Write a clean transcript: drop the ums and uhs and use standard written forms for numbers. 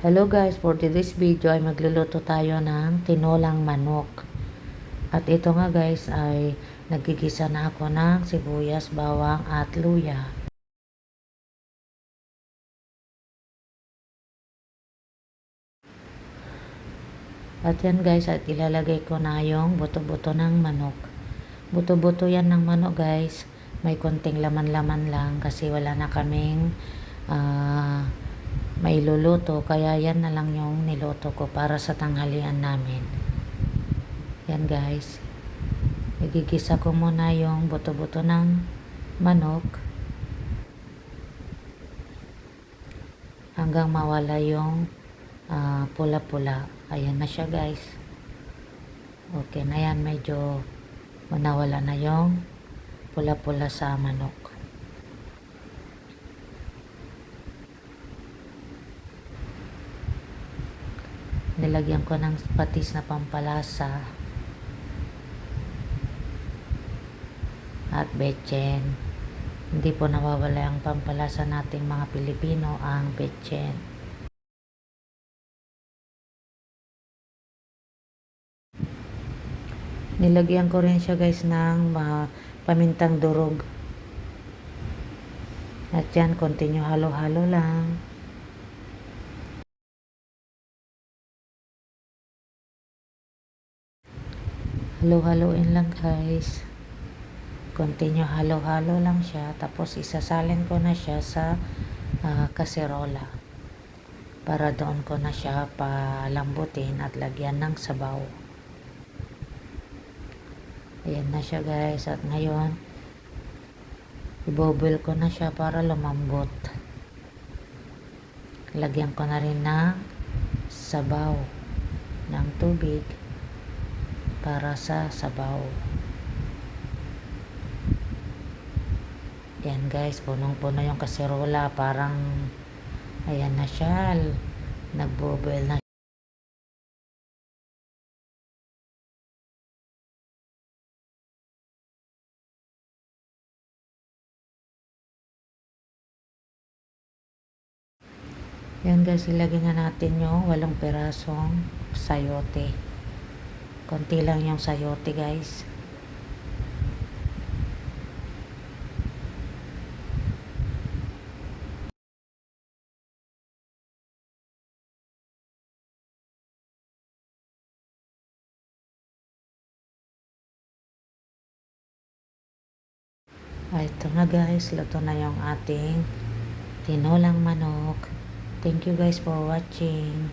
Hello guys, for today's video ay magluluto tayo ng tinolang manok. At ito nga guys ay nagigisa na ako ng sibuyas, bawang at luya. At yan guys, at ilalagay ko na yung buto-buto ng manok. Buto-buto yan ng manok guys. May konting laman-laman lang kasi wala na kaming may luluto. Kaya yan na lang yung niluto ko para sa tanghalian namin. Yan guys. Igigisa ko muna yung buto-buto ng manok hanggang mawala yung pula-pula. Ayan na siya guys. Okay na yan, medyo nawala na yung pula-pula sa manok. Nilagyan ko ng patis na pampalasa at betchin. Hindi po nawawala ang pampalasa nating mga Pilipino, ang betchin. Nilagyan ko rin siya guys ng pamintang durog. At yan, continue halo-halo lang. Halo-haloin lang guys. Continue halo-halo lang siya. Tapos isasalin ko na siya sa kaserola. Para doon ko na siya palambutin at lagyan ng sabaw. Ayan na siya guys. At ngayon, i-boil ko na siya para lumambot. Lagyan ko na rin ng sabaw ng tubig para sa sabaw. Yan guys, punong-puno yung kaserola. Parang ayan na siya, nagbo-boil na. Yan guys, ilagay na natin yung 8 pirasong sayote. Konti lang yung sayote guys. Ito na guys, luto na yung ating tinolang manok. Thank you guys for watching.